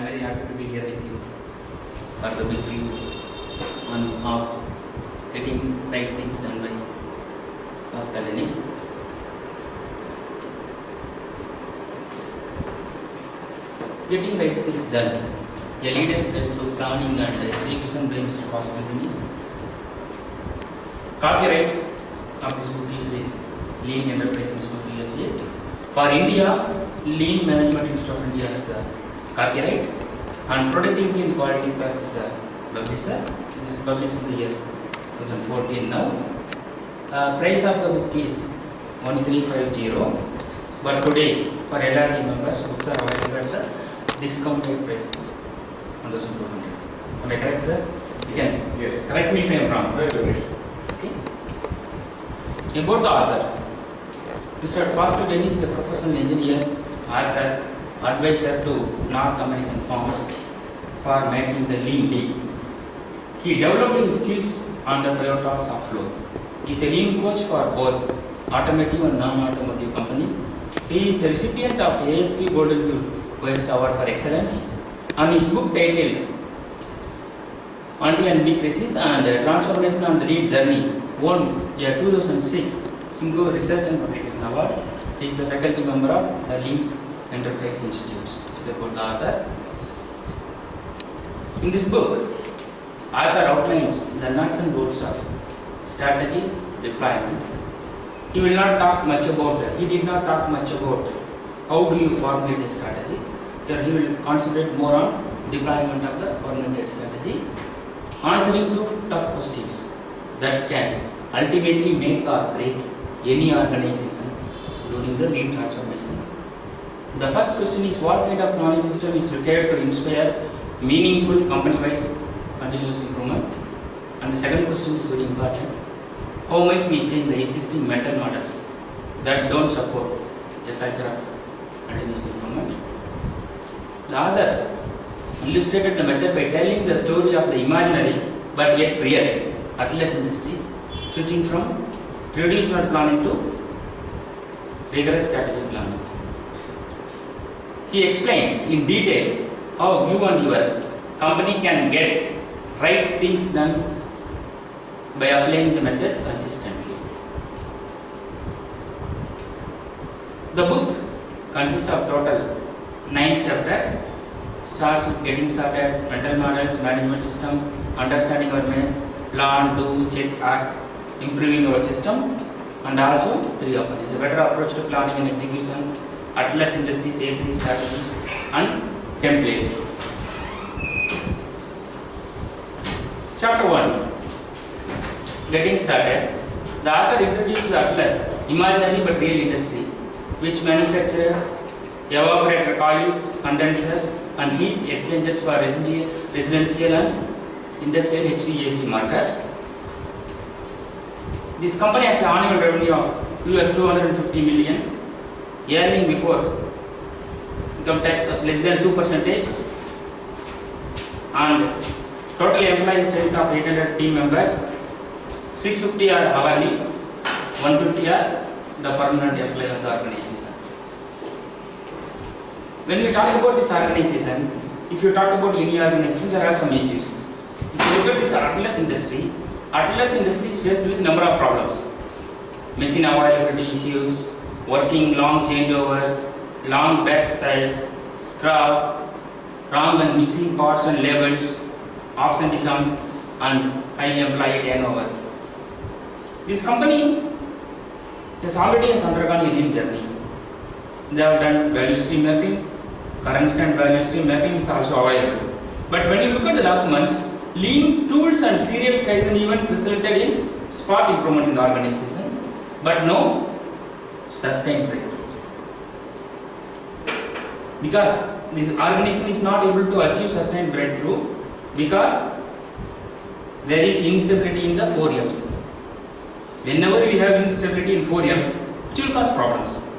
am very happy to be here with you for the big review of getting right things done by Pascal Dennis. Getting right things done, a leader's guide to planning and execution by Mr. Pascal Dennis. Copyright of this book is with Lean Enterprise Institute USA. For India, Lean Management Institute of India is the copyright, and Productivity and Quality Plus is the publisher. This is published in the year 2014 now. Price of the book is 1350, but today for LRD members, books are available at the discounted price 1200. Am I correct, sir? You can Yes. correct me if I am wrong. Very good. Okay. About the author, Mr. Pascal Dennis is a professional engineer, author, advisor to North American firms for making the lean leap. He developed his skills on the Toyota's floor. He is a lean coach for both automotive and non-automotive companies. He is a recipient of ASP Golden Wheels Award for Excellence. On his book titled Anti and Big Crisis and Transformation on the Lean Journey, won a 2006 Singo Research and Publication Award. He is the faculty member of the Lean Enterprise Institutes. This is about the author. In this book, author outlines the nuts and bolts of strategy deployment. He did not talk much about how do you formulate a strategy. Here he will concentrate more on deployment of the formulated strategy, answering two tough questions that can ultimately make or break any organization during the lean transformation. The first question is, what kind of planning system is required to inspire meaningful company-wide continuous improvement? And the second question is very important. How might we change the existing mental models that don't support a culture of continuous improvement? The author illustrated the method by telling the story of the imaginary but yet real Atlas Industries, switching from traditional planning to rigorous strategic planning. He explains in detail how you and your company can get right things done by applying the method consistently. The book consists of total 9 chapters. Starts with getting started, mental models, management system, understanding our mess, learn, do, check, act, improving our system, and also 3 opportunities. A better approach to planning and execution, Atlas Industries A3 strategies, and templates. Chapter 1. Getting started. The author introduced the Atlas, imaginary but real industry, which manufactures evaporator coils, condensers, and heat exchangers for residential and industrial HVAC market. This company has an annual revenue of US 250 million. Earning before income tax was less than 2%, and total employee strength of 800 team members. 650 are hourly, 150 are the permanent employee of the organization. When we talk about this organization, if you talk about any organization, there are some issues. If you look at this Atlas Industry is faced with number of problems. Machine availability issues, working long changeovers, long batch size, scrap, wrong and missing parts and labels, absenteeism, and high employee turnover. This company has already undergone a lean journey. They have done value stream mapping. Current state value stream mapping is also available. But when you look at the document, lean tools and serial Kaizen events resulted in spot improvement in the organization, but no sustained breakthrough. Because this organization is not able to achieve sustained breakthrough because there is instability in the 4 M's. Whenever we have instability in 4 M's, it will cause problems.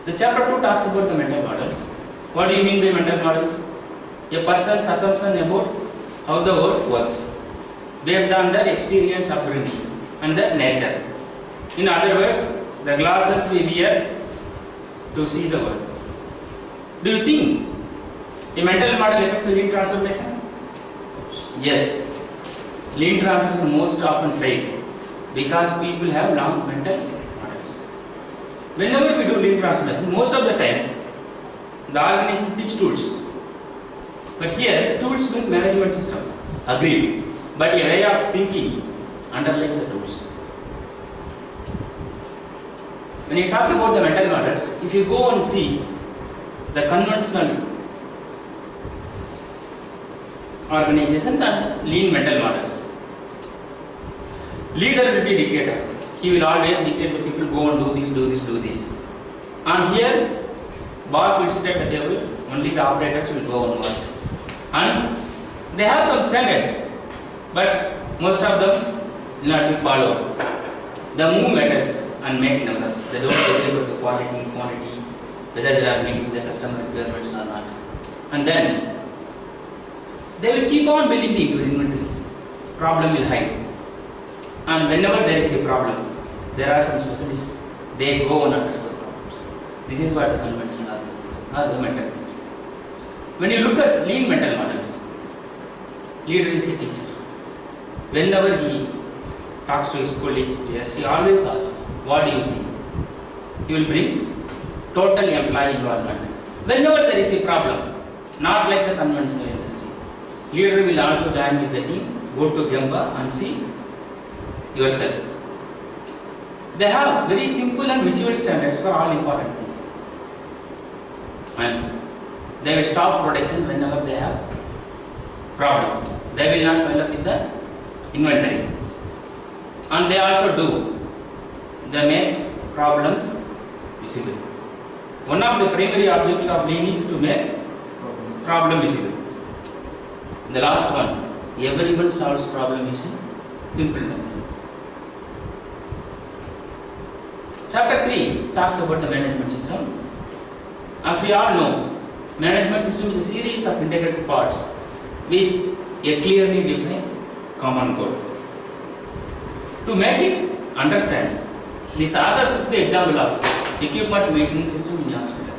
The chapter 2 talks about the mental models. What do you mean by mental models? A person's assumption about how the world works based on their experience, upbringing, and their nature. In other words, the glasses we wear to see the world. Do you think A mental model affects the lean transformation? Yes. Lean transformation most often fail because people have long mental models. Whenever we do lean transformation, most of the time the organization teach tools. But here, tools mean management system. Agreed. But a way of thinking underlies the tools. When you talk about the mental models, if you go and see the conventional organization and lean mental models, leader will be dictator. He will always dictate the people, go and do this, do this, do this. And here, boss will sit at the table, only the operators will go and work. And they have some standards, but most of them will not be followed. The move matters and make numbers. They don't care about the quality, quantity, whether they are meeting the customer requirements or not. And then they will keep on building the inventories. Problem will hide. And whenever there is a problem, there are some specialists. They go and address the problems. This is what the conventional organizations are, the mental. When you look at lean mental models, leader is a teacher. Whenever he talks to his colleagues, peers, he always asks, what do you think? He will bring total employee involvement. Whenever there is a problem, not like the conventional industry, leader will also join with the team, go to Gemba and see yourself. They have very simple and visual standards for all important things. And they will stop production whenever they have problem. They will not pile up with the inventory. And they also do, they make problems visible. One of the primary objectives of lean is to make problem visible. The last one, everyone solves problem using simple method. Chapter 3 talks about the management system. As we all know, management system is a series of integrated parts with a clearly defined common goal. To make it understand, this author took the example of equipment maintenance system in the hospital.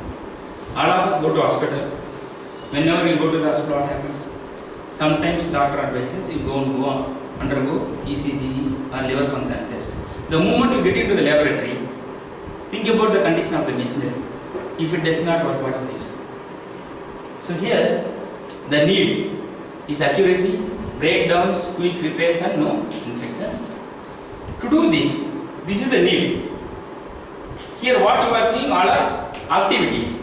All of us go to hospital. Whenever you go to the hospital, what happens? Sometimes doctor advises you go and undergo ECG or liver function test. The moment you get into the laboratory, think about the condition of the machinery. If it does not work, what is the use? So here, the need is accuracy, breakdowns, quick repairs and no infections. To do this is the need. Here what you are seeing all are activities.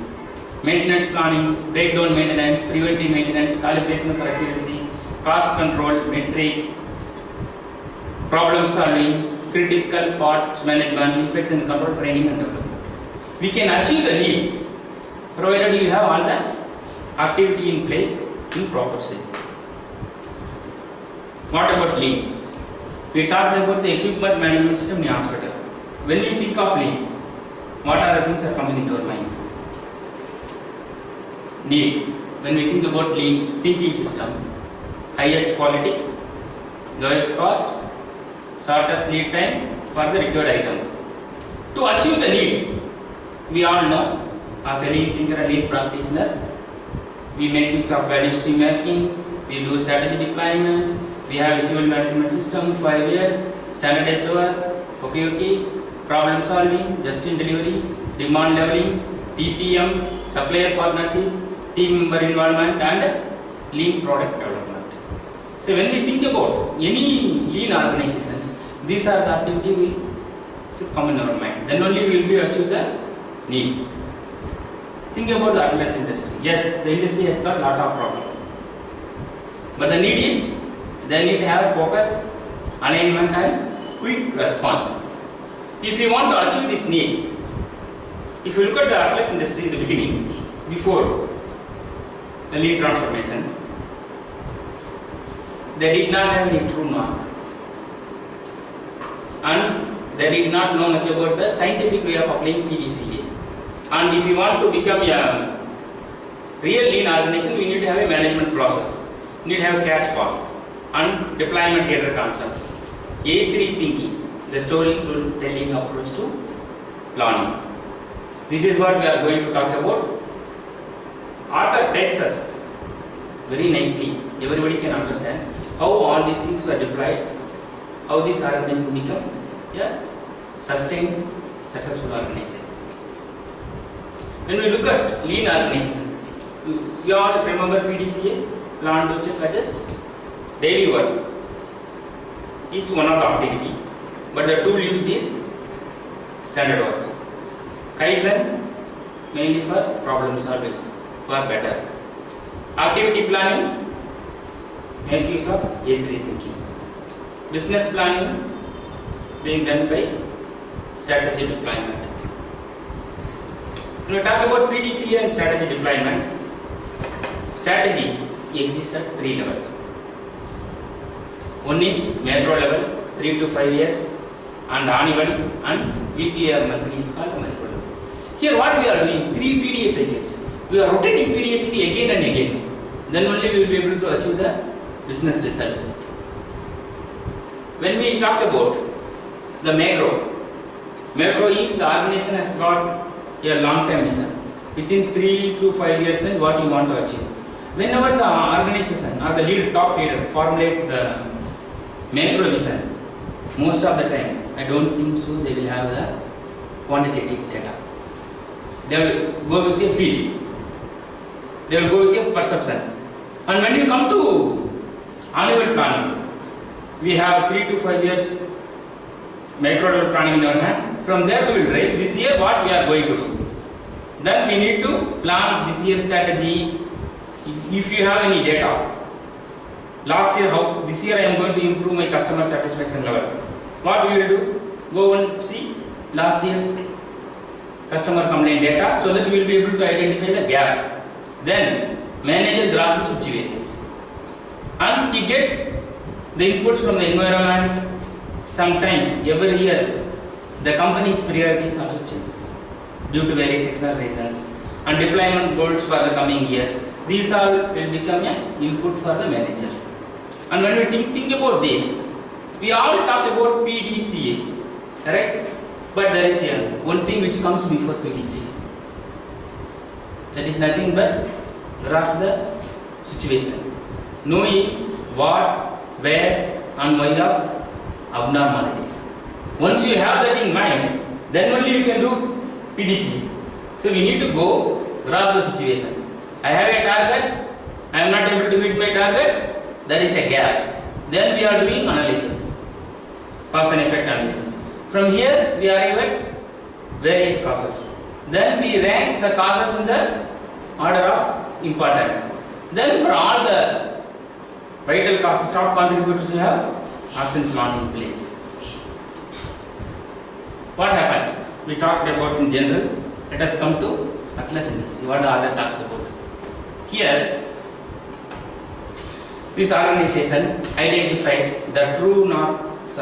Maintenance planning, breakdown maintenance, preventive maintenance, calibration for accuracy, cost control, metrics, problem solving, critical parts management, infection control, training and development. We can achieve the need provided you have all the activity in place in proper shape. What about lean? We talked about the equipment management system in the hospital. When you think of lean, what are the things that are coming into our mind? Need. When we think about lean thinking system, highest quality, lowest cost, shortest lead time for the required item. To achieve the need, we all know, as a lean thinker and lean practitioner, we make use of value stream mapping, we do strategy deployment, we have visual management system, 5 years, standardized work, okay, problem solving, just-in delivery, demand leveling, TPM, supplier partnership, team member involvement and lean product development. So when we think about any lean organizations, these are the activities will come in our mind. Then only we will be achieve the need. Think about the Atlas industry. Yes, the industry has got a lot of problems. But the need is, they need to have focus, alignment and quick response. If you want to achieve this need, if you look at the Atlas industry in the beginning, before the lean transformation, they did not have any true north. And they did not know much about the scientific way of applying PDCA. And if you want to become a real lean organization, we need to have a management process. We need to have a catch part and deployment leader concept. A3 thinking, the storytelling approach to planning. This is what we are going to talk about. Author takes us very nicely. Everybody can understand how all these things were deployed, how this organization become a sustained, successful organization. When we look at lean organization, we all remember PDCA, plan, do, check, adjust. Daily work is one of the activity, but the tool used is standard work. Kaizen mainly for problem solving, for better. Activity planning, make use of A3 thinking. Business planning being done by strategy deployment. When we talk about PDCA and strategy deployment, strategy exists at 3 levels. One is macro level, 3 to 5 years, and annual and weekly or monthly is called micro level. Here what we are doing, 3 PDA cycles. We are rotating PDA cycle again and again. Then only we will be able to achieve the business results. When we talk about the macro is the organization has got a long-term vision. Within 3 to 5 years and what you want to achieve. Whenever the organization or the top leader formulate the macro vision, most of the time, I don't think so they will have the quantitative data. They will go with a feel. They will go with a perception. And when you come to annual planning, we have 3 to 5 years macro level planning in our hand. From there we will write this year what we are going to do. Then we need to plan this year's strategy. If you have any data, last year how, this year I am going to improve my customer satisfaction level. What we will do? Go and see last year's customer complaint data so that we will be able to identify the gap. Then manager grabs the situations and he gets the inputs from the environment. Sometimes every year the company's priorities also changes due to various external reasons and deployment goals for the coming years. These all will become an input for the manager. And when we think about this, we all talk about PDCA, correct? But there is one thing which comes before PDCA. That is nothing but grasp the situation, knowing what, where, and why of abnormalities. Once you have that in mind, then only you can do PDCA. So we need to go grasp the situation. I have a target, I am not able to meet my target, there is a gap. Then we are doing analysis, cause and effect analysis. From here we arrive at various causes. Then we rank the causes in the order of importance. Then for all the vital causes, top contributors, we have action plan in place. What happens? We talked about in general. Let us come to Atlas Industries. What the other talks about? Here, this organization identified the true norths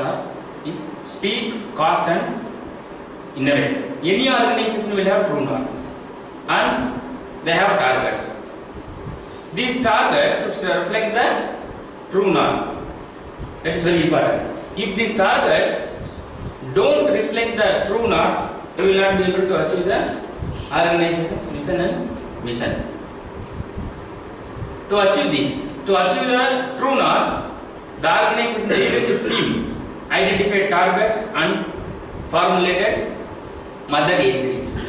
is speed, cost, and innovation. Any organization will have true north, and they have targets. These targets should reflect the true north. That is very important. If these targets don't reflect the true north, you will not be able to achieve the organization's vision and mission. To achieve this, to achieve the true north, the organization leadership team identified targets and formulated mother A3s.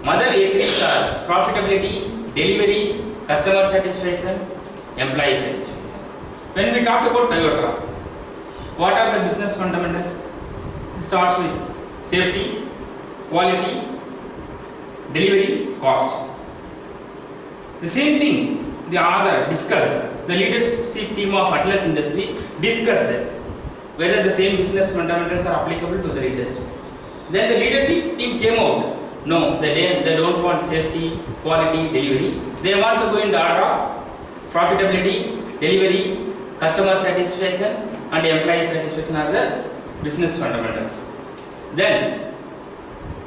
Mother A3s are profitability, delivery, customer satisfaction, employee satisfaction. When we talk about Toyota, what are the business fundamentals? It starts with safety, quality, delivery, cost. The same thing the other discussed. The leadership team of Atlas Industries discussed whether the same business fundamentals are applicable to the industry. Then the leadership team came out. No, they don't want safety, quality, delivery. They want to go in the order of profitability, delivery, customer satisfaction, and employee satisfaction are the business fundamentals. Then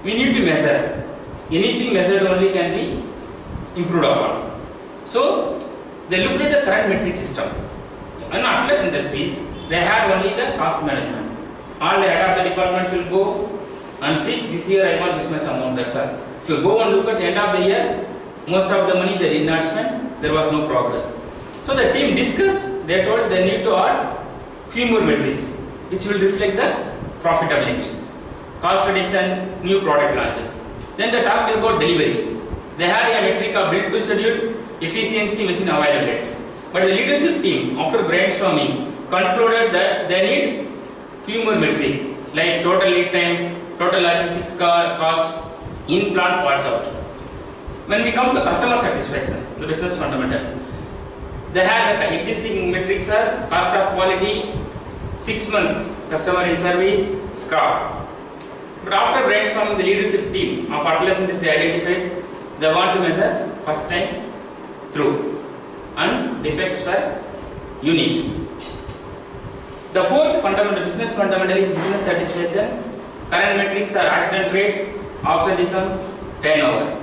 we need to measure. Anything measured only can be improved upon. So they looked at the current metric system. In Atlas Industries, they had only the cost management. All the head of the department will go and see, this year I want this much amount, that's all. If you go and look at the end of the year, most of the money they did not spend, there was no progress. So the team discussed, they told they need to add few more metrics which will reflect the profitability, cost reduction, new product launches. Then they talked about delivery. They had a metric of build to schedule, efficiency, machine availability. But the leadership team, after brainstorming, concluded that they need few more metrics like total lead time, total logistics cost, in plant parts out. When we come to customer satisfaction, the business fundamental, they had the existing metrics are cost of quality, 6 months customer in service, scrap. But after brainstorming, the leadership team of Atlas Industries identified they want to measure first time through and defects per unit. The fourth fundamental, business fundamental is business satisfaction. Current metrics are accident rate, absenteeism, turnover.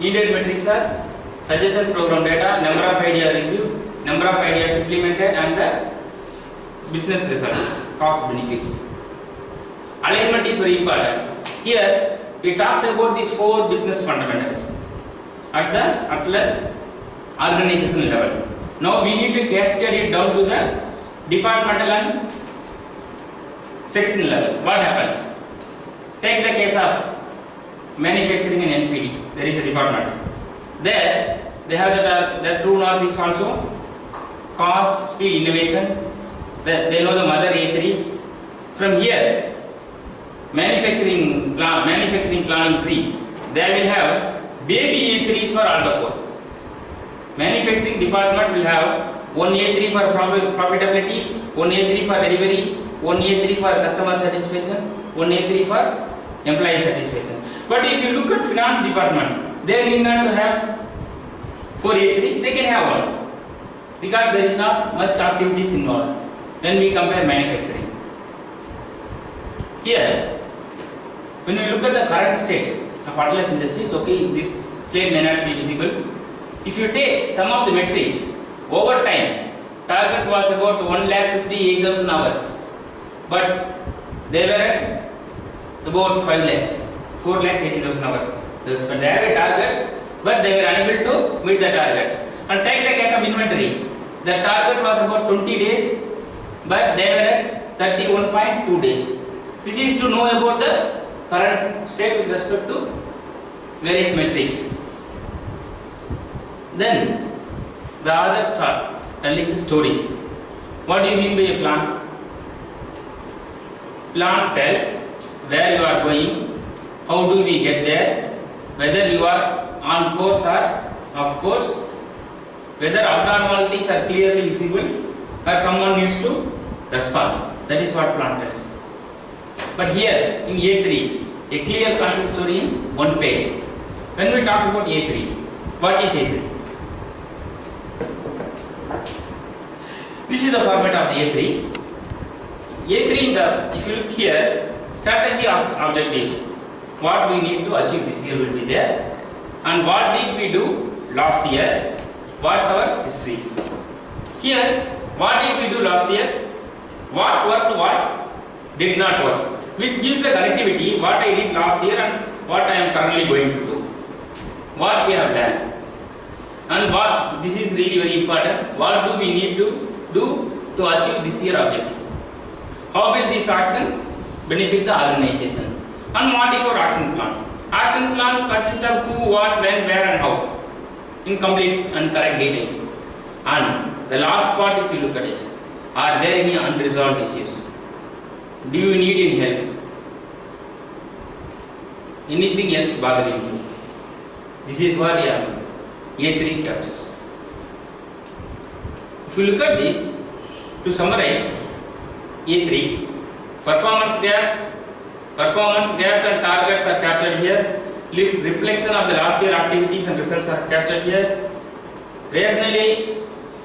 Needed metrics are suggestion program data, number of ideas received, number of ideas implemented, and the business results, cost benefits. Alignment is very important. Here we talked about these four business fundamentals at the Atlas organization level. Now we need to cascade it down to the departmental and section level. What happens? Take the case of manufacturing and NPD. There is a department. There they have the true north is also cost, speed, innovation. They know the mother A3s. From here, manufacturing planning tree, they will have baby A3s for all the four. Manufacturing department will have one A3 for profitability, one A3 for delivery, one A3 for customer satisfaction, one A3 for employee satisfaction. But if you look at finance department, they need not to have 4 A3s, they can have one because there is not much activities involved when we compare manufacturing. Here, when we look at the current state of Atlas Industries, okay, this slide may not be visible. If you take some of the metrics, over time, target was about 1,58,000 hours, but they were at about 5 lakhs, 4,80,000 hours. They have a target, but they were unable to meet the target. And take the case of inventory, the target was about 20 days, but they were at 31.2 days. This is to know about the current state with respect to various metrics. Then the others start telling the stories. What do you mean by a plan? Plan tells where you are going, how do we get there, whether you are on course or off course, whether abnormalities are clearly visible or someone needs to respond. That is what plan tells. But here in A3, a clear concept story in one page. When we talk about A3, what is A3? This is the format of the A3. A3 if you look here, strategy of objectives. What we need to achieve this year will be there. And what did we do last year? What's our history? Here, what did we do last year? What worked, what did not work? Which gives the connectivity, what I did last year and what I am currently going to do. What we have done. And what, this is really very important, what do we need to do to achieve this year objective? How will this action benefit the organization? And what is our action plan? Action plan consists of who, what, when, where and how in complete and correct details. And the last part, if you look at it, are there any unresolved issues? Do you need any help? Anything else bothering you? This is what A3 captures. If you look at this, to summarize, A3, performance gaps and targets are captured here. Reflection of the last year activities and results are captured here. Rationally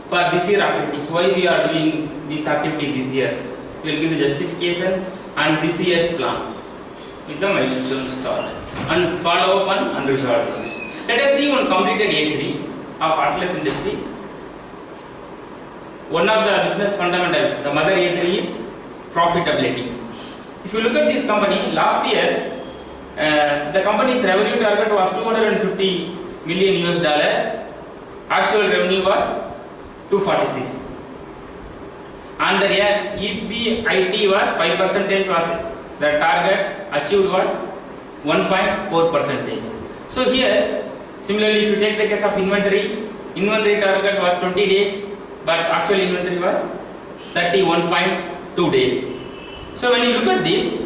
for this year activities, why we are doing this activity this year. We will give the justification and this year's plan with the milestone start and follow up on unresolved issues. Let us see one completed A3 of Atlas Industries. One of the business fundamental, the mother A3 is profitability. If you look at this company, last year the company's revenue target was $250 million. Actual revenue was 246. And the EBIT was 5% was the target achieved was 1.4%. So here, similarly, if you take the case of inventory target was 20 days, but actual inventory was 31.2 days. So when you look at this,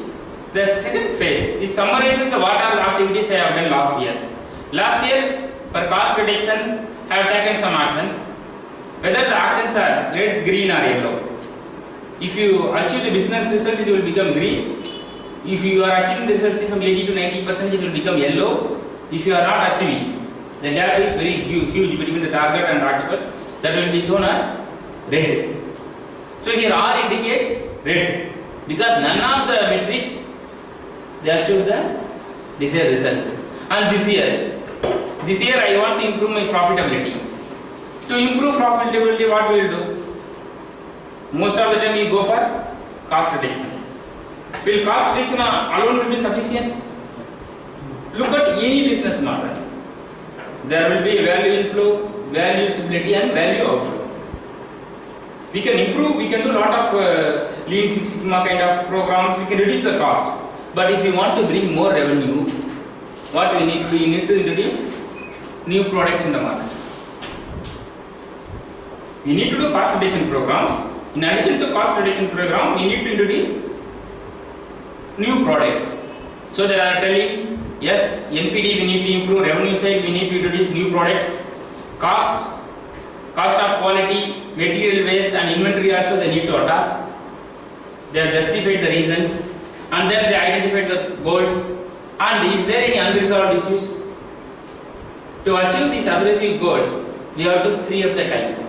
the second phase is summarizes the what are the activities I have done last year. Last year, for cost reduction, I have taken some actions. Whether the actions are red, green or yellow. If you achieve the business result, it will become green. If you are achieving the results from 80 to 90%, it will become yellow. If you are not achieving, the gap is very huge between the target and actual. That will be shown as red. So here R indicates red because none of the metrics they achieve the desired results. And this year I want to improve my profitability. To improve profitability, what we will do? Most of the time we go for cost reduction. Will cost reduction alone will be sufficient? Look at any business model. There will be value inflow, value stability and value outflow. We can improve, we can do a lot of Lean Six Sigma kind of programs, we can reduce the cost. But if you want to bring more revenue, what we need to do? You need to introduce new products in the market. We need to do cost reduction programs. In addition to cost reduction program, we need to introduce new products. So they are telling, yes, NPD we need to improve, revenue side we need to introduce new products, cost of quality, material waste and inventory also they need to adopt. They have justified the reasons and then they identified the goals. And is there any unresolved issues? To achieve these aggressive goals, we have to free up the time.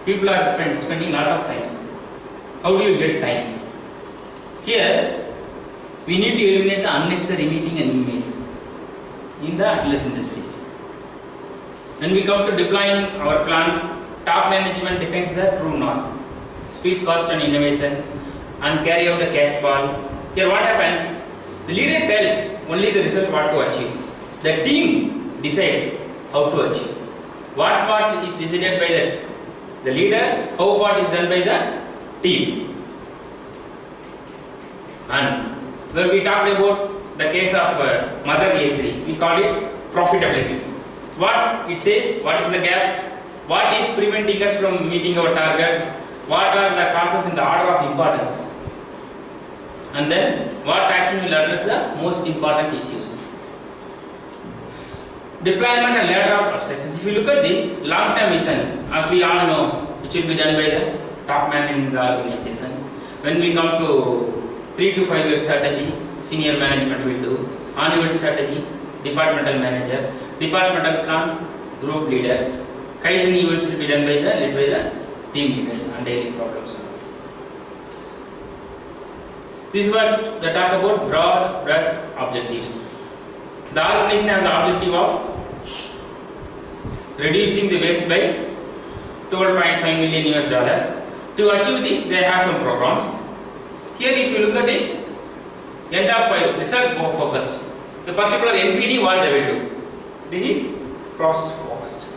People are spending a lot of time. How do you get time? Here, we need to eliminate the unnecessary meeting and emails in the Atlas Industries. When we come to deploying our plan, top management defines the true north, speed, cost and innovation and carry out the catch ball. Here what happens? The leader tells only the result what to achieve. The team decides how to achieve. What part is decided by the leader, how part is done by the team. And when we talked about the case of Mother A3, we call it profitability. What it says, what is the gap, what is preventing us from meeting our target, what are the causes in the order of importance, and then what action will address the most important issues. Deployment and ladder of abstractions. If you look at this long-term vision, as we all know, it should be done by the top man in the organization. When we come to 3 to 5 year strategy, senior management will do. Annual strategy, departmental manager, departmental plan, group leaders. Kaizen events will be done by led by the team leaders and daily problems. This is what they talk about broad brush objectives. The organization has the objective of reducing the waste by $12.5 million US. To achieve this, they have some programs. Here, if you look at it, end of 5 result focused. The particular NPD, what they will do. This is process focused.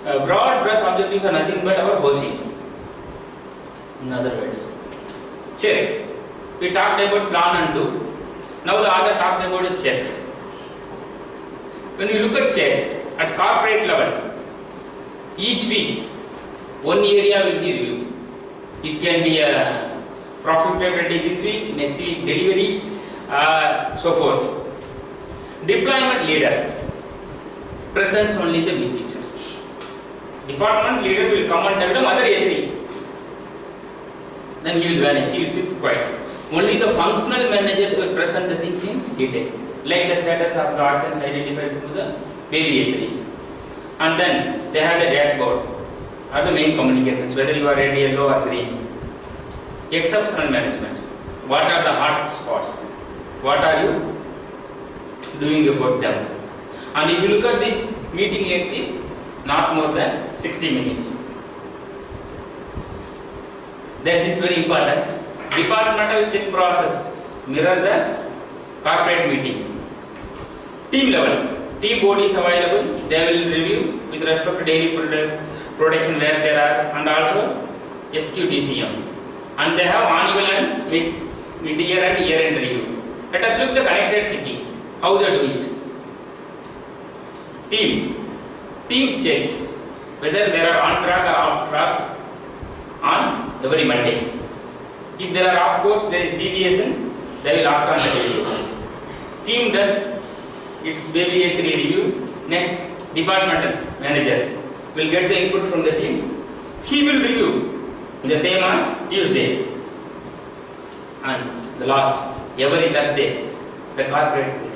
Broad brush objectives are nothing but our HOSI. In other words, check. We talked about plan and do. Now the other talked about a check. When you look at check at corporate level, each week one area will be reviewed. It can be a profitability this week, next week delivery, so forth. Deployment leader presents only the big picture. Department leader will come and tell the Mother A3. Then he will vanish, he will sit quiet. Only the functional managers will present the things in detail, like the status of the actions identified through the baby A3s. And then they have the dashboard or the main communications, whether you are red, yellow or green. Exceptional management. What are the hot spots? What are you doing about them? And if you look at this meeting like this, not more than 60 minutes. Then this is very important. Departmental check process mirror the corporate meeting. Team level, team board is available. They will review with respect to daily production where there are, and also SQDCMs. And they have annual and mid-year and year-end review. Let us look the connected checking, how they do it. Team checks whether there are on track or off track on every Monday. If there are off course, there is deviation, they will opt on the deviation. Team does its baby A3 review. Next, departmental manager will get the input from the team. He will review the same on Tuesday. And the last, every Thursday, the corporate will do.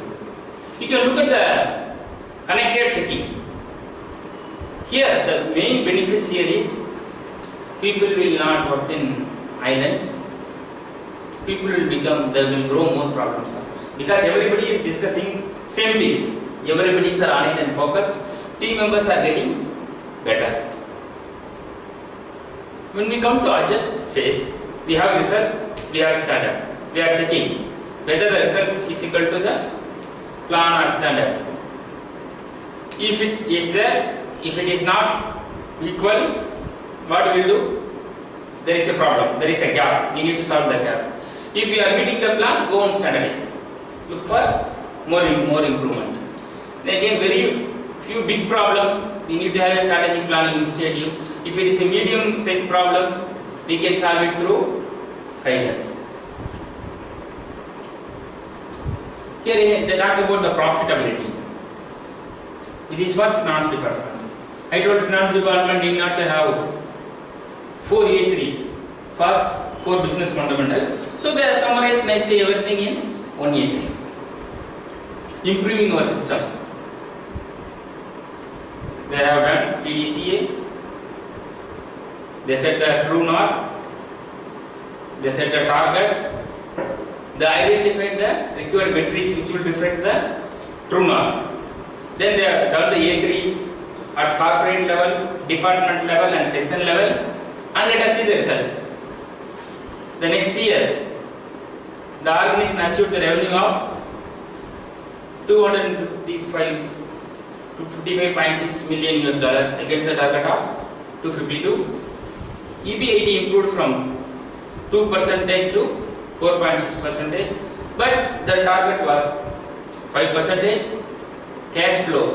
You can look at the connected checking. Here, the main benefits here is people will not work in islands. People will they will grow more problem solvers. Because everybody is discussing same thing. Everybody is aligned and focused. Team members are getting better. When we come to adjust phase, we have results, we have standard. We are checking whether the result is equal to the plan or standard. If it is there, if it is not equal, what we will do? There is a problem, there is a gap, we need to solve the gap. If you are meeting the plan, go on standardize. Look for more improvement. Then again, very few big problem, we need to have a strategic planning instead. If it is a medium size problem, we can solve it through Kaizens. Here they talk about the profitability. It is for finance department. I told finance department need not have 4 A3s for 4 business fundamentals. So they have summarized nicely everything in 1 A3. Improving our systems. They have done PDCA. They set the true north. They set the target. They identified the required metrics which will reflect the true north. Then they have done the A3s at corporate level, department level and section level, and let us see the results. The next year, the organization achieved the revenue of $255.6 million US against the target of 252. EBIT improved from 2% to 4.6%, but the target was 5%. Cash flow,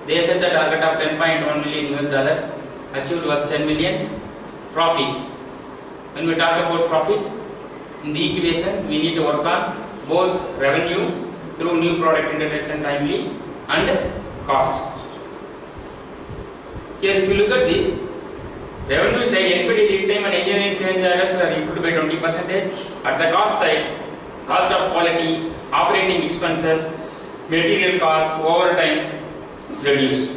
they set the target of 10.1 million US, achieved was 10 million. Profit, when we talk about profit, in the equation we need to work on both revenue through new product introduction timely and cost. Here if you look at this, revenue side, NPD lead time and engineering change orders were improved by 20%. At the cost side, cost of quality, operating expenses, material cost, overtime is reduced.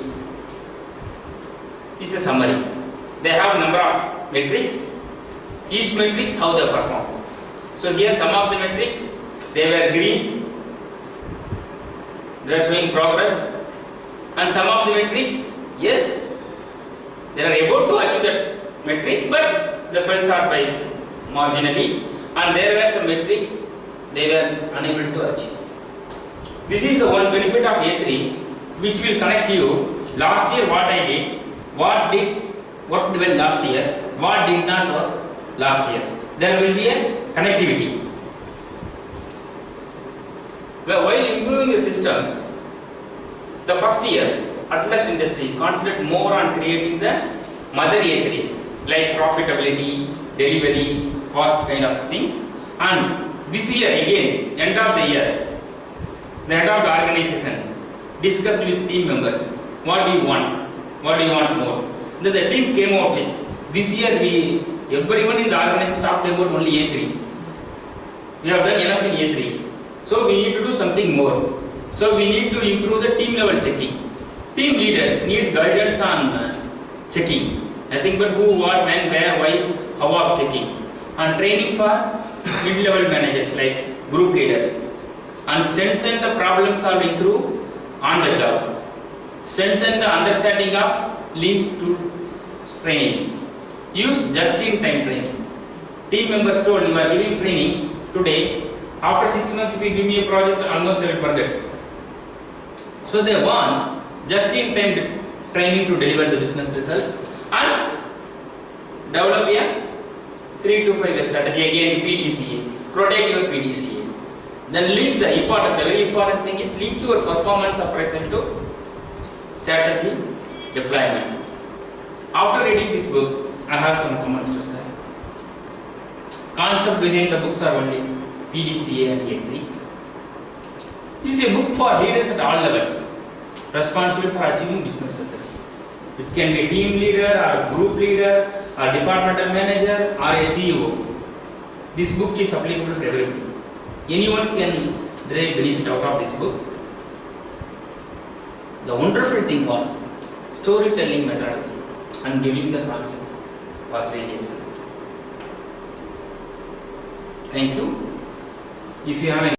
This is a summary. They have number of metrics. Each metrics how they perform. So here some of the metrics, they were green. They are showing progress. And some of the metrics, yes, they are able to achieve that metric, but the fell short by marginally. And there were some metrics they were unable to achieve. This is the one benefit of A3 which will connect you. Last year what I did, what worked well last year, what did not work last year. There will be a connectivity. Well, while improving the systems, the first year, Atlas Industry concentrated more on creating the mother A3s like profitability, delivery, cost kind of things. And this year again, end of the year, the head of the organization discussed with team members, what do you want? What do you want more? Then the team came out with, this year everyone in the organization talked about only A3. We have done enough in A3. So we need to do something more. So we need to improve the team level checking. Team leaders need guidance on checking. Nothing but who, what, when, where, why, how of checking. And training for mid-level managers like group leaders. And strengthen the problem solving through on the job. Strengthen the understanding of lean to training. Use just-in-time training. Team members told, you are giving training today. After 6 months, if you give me a project, almost I will forget. So they want just-in-time training to deliver the business result. and develop a 3 to 5 year strategy, again PDCA, protect your PDCA. Then link the very important thing is link your performance appraisal to strategy deployment. After reading this book, I have some comments to say. Concept behind the books are only PDCA and A3. This is a book for leaders at all levels, responsible for achieving business results. It can be a team leader or group leader or departmental manager or a CEO. This book is applicable to everybody. Anyone can derive benefit out of this book. The wonderful thing was storytelling methodology and giving the concept was really excellent. Thank you. If you have any